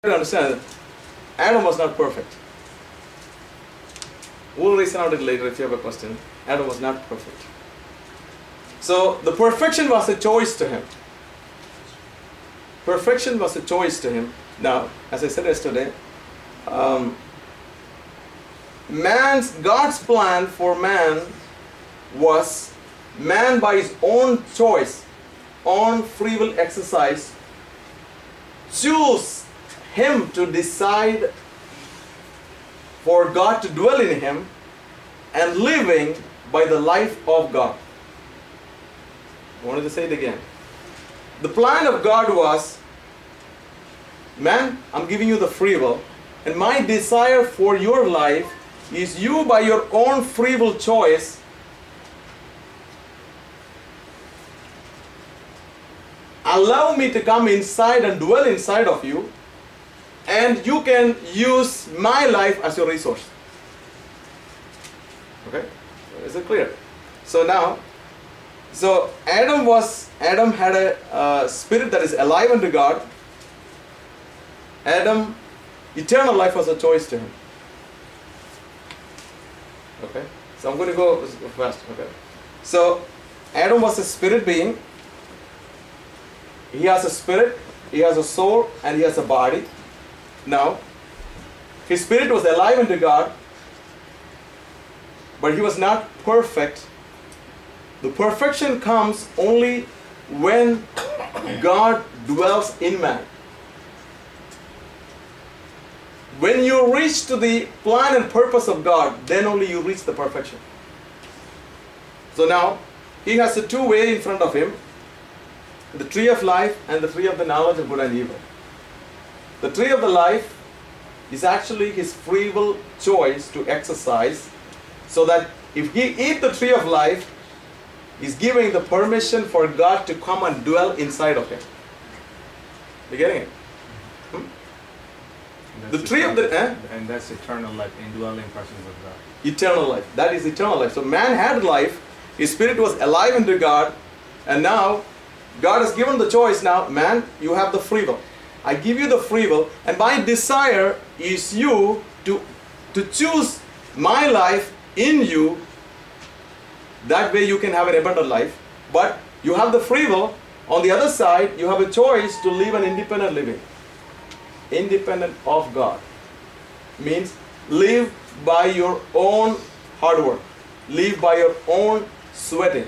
to understand, Adam was not perfect. We'll reason out it later if you have a question. Adam was not perfect. So the perfection was a choice to him. Perfection was a choice to him. Now, as I said yesterday, God's plan for man was man by his own choice, on free will exercise, choose him to decide for God to dwell in him and living by the life of God. I wanted to say it again. The plan of God was, man, I'm giving you the free will, and my desire for your life is you by your own free will choice allow me to come inside and dwell inside of you, and you can use my life as your resource. Okay? Is it clear? So now, Adam had a spirit that is alive unto God. Adam, eternal life was a choice to him. Okay? So I'm going to go fast. Okay? So Adam was a spirit being. He has a spirit, he has a soul, and he has a body. Now, his spirit was alive unto God, but he was not perfect. The perfection comes only when God dwells in man. When you reach to the plan and purpose of God, then only you reach the perfection. So now, he has a two-way in front of him. The tree of life and the tree of the knowledge of good and evil. The tree of the life is actually his free will choice to exercise, so that if he eats the tree of life, he's giving the permission for God to come and dwell inside of him. You getting it? The tree of the... And that's eternal life, indwelling presence of God. Eternal life. That is eternal life. So man had life, his spirit was alive unto God, and now God has given the choice. Now, man, you have the free will. I give you the free will, and my desire is you to choose my life in you. That way you can have an abundant life. But you have the free will. On the other side, you have a choice to live an independent living. Independent of God. Means live by your own hard work. Live by your own sweating.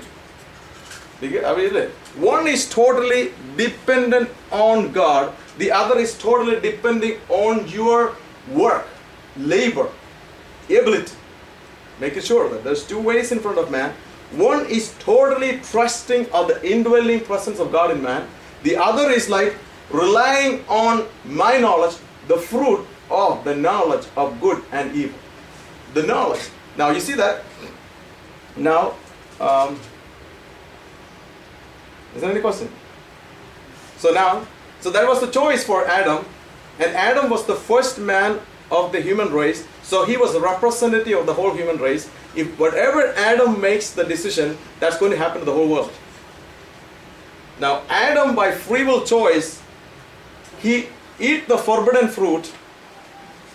One is totally dependent on God. The other is totally depending on your work, labor, ability. Making sure that there's two ways in front of man. One is totally trusting of the indwelling presence of God in man. The other is like relying on my knowledge, the fruit of the knowledge of good and evil. The knowledge. Now you see that? Now, is there any question? So that was the choice for Adam, and Adam was the first man of the human race, so he was a representative of the whole human race. If whatever Adam makes the decision, that's going to happen to the whole world. Now Adam, by free will choice, he eat the forbidden fruit.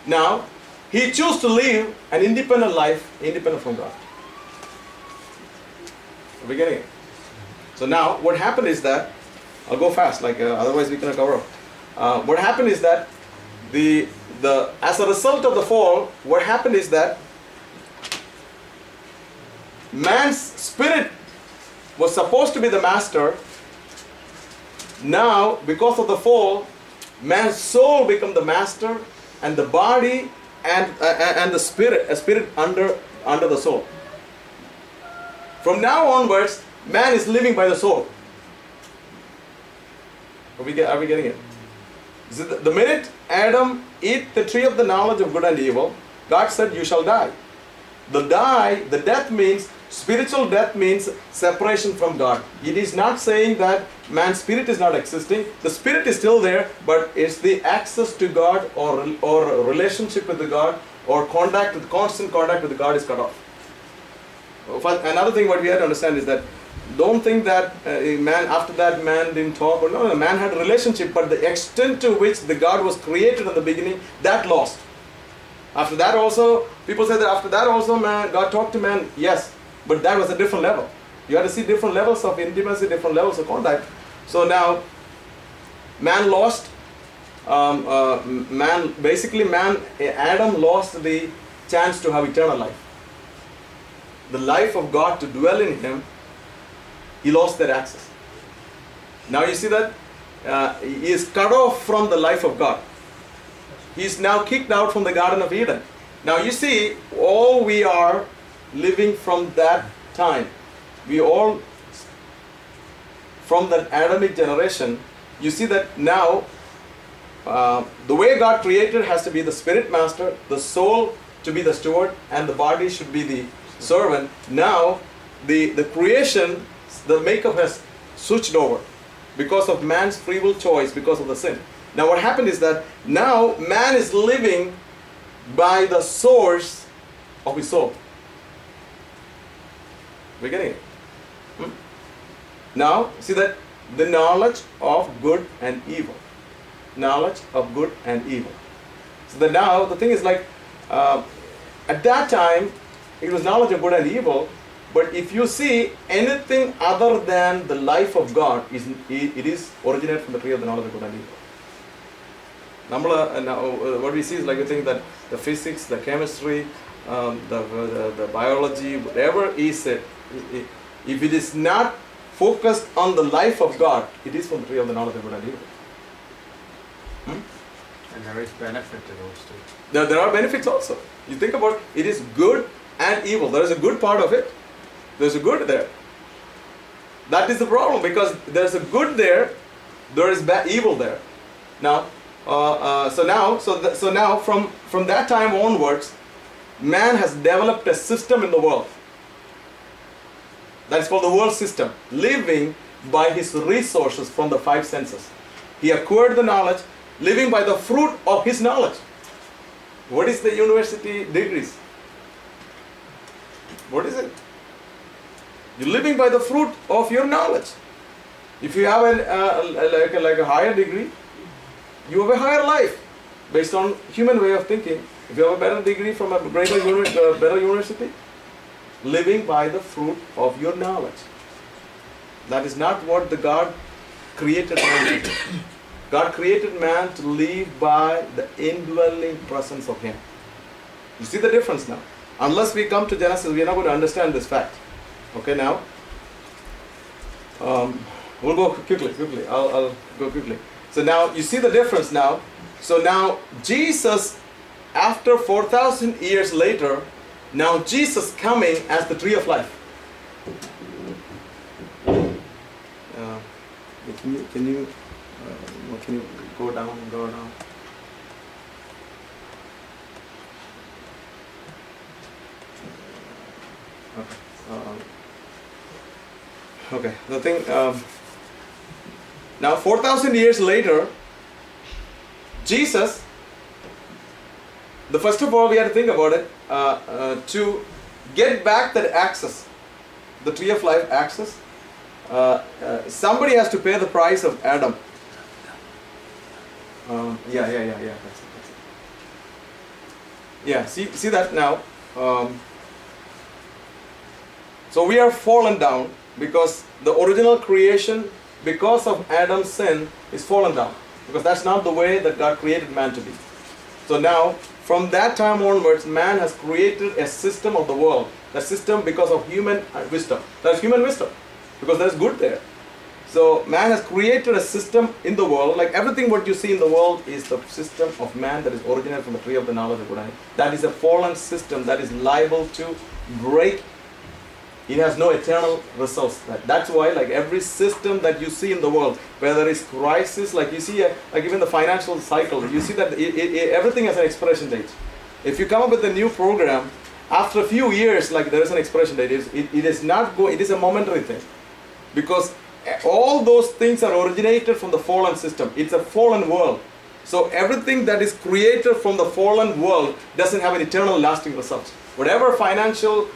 Now he chose to live an independent life, independent from God. Are we getting it? So now, what happened is that, I'll go fast, otherwise we cannot cover up. What happened is that, as a result of the fall, what happened is that man's spirit was supposed to be the master. Now, because of the fall, man's soul became the master, and the body and the spirit, a spirit under the soul. From now onwards, man is living by the soul. Are we getting it? So the minute Adam ate the tree of the knowledge of good and evil, God said, you shall die. The death means, spiritual death means separation from God. It is not saying that man's spirit is not existing. The spirit is still there, but it's the access to God or relationship with the God or constant contact with God is cut off. Another thing what we have to understand is that don't think that man, after that man didn't talk. Or no, man had a relationship, but the extent to which the God was created in the beginning, that lost. After that also, people say that after that also man, God talked to man, yes, but that was a different level. You had to see different levels of intimacy, different levels of contact. So now, man lost, Adam lost the chance to have eternal life. The life of God to dwell in him, he lost that access. Now you see that he is cut off from the life of God. He is now kicked out from the Garden of Eden. Now you see, all we are living from that time. We all, from that Adamic generation, you see that now the way God created has to be the spirit master, the soul to be the steward, and the body should be the servant. Now the creation, the makeup has switched over because of man's free will choice, because of the sin. Now what happened is that now man is living by the source of his soul. We're getting it? Now see that the knowledge of good and evil. Knowledge of good and evil. So that now the thing is like, at that time it was knowledge of good and evil, but if you see anything other than the life of God, it is originated from the tree of the knowledge of good and evil. What we see is like, we think that the physics, the chemistry, the biology, whatever is it, if it is not focused on the life of God, it is from the tree of the knowledge of good and evil. And there is benefit to those two. There are benefits also. You think about it, is good and evil. There is a good part of it. There is a good there. That is the problem, because there is a good there, there is evil there. Now, so now from that time onwards, man has developed a system in the world. That is called the world system, living by his resources from the five senses. He acquired the knowledge, living by the fruit of his knowledge. What is the university degrees? What is it? You're living by the fruit of your knowledge. If you have a higher degree, you have a higher life based on human way of thinking. If you have a better degree from a better university, living by the fruit of your knowledge. That is not what the God created man to do. God created man to live by the indwelling presence of him. You see the difference now? Unless we come to Genesis, we are not going to understand this fact. Okay, now we'll go quickly. I'll go quickly. So now you see the difference now. So now Jesus, after 4,000 years later, now Jesus coming as the tree of life. Can you go down? Okay. The thing. Now 4,000 years later, Jesus. First of all, we have to think about it. To get back that access, the tree of life access, somebody has to pay the price of Adam. Yeah. That's it. Yeah, see that now. So we are fallen down because the original creation, because of Adam's sin, is fallen down. Because that's not the way that God created man to be. So now, from that time onwards, man has created a system of the world. The system because of human wisdom. That's human wisdom. Because there's good there. So man has created a system in the world. Like everything what you see in the world is the system of man that is originated from the tree of the knowledge of good and evil. That is a fallen system that is liable to break. It has no eternal results. That's why, like every system that you see in the world, whether it's crisis, like you see, like even the financial cycle, you see that everything has an expiration date. If you come up with a new program, after a few years, like there is an expiration date. It is not go. It is a momentary thing, because all those things are originated from the fallen system. It's a fallen world. So everything that is created from the fallen world doesn't have an eternal lasting result. Whatever financial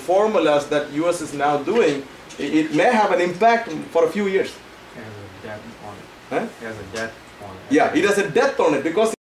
formulas that US is now doing, it may have an impact for a few years. It has a death on it. Huh? It has a death on it. Yeah, it has a death on it because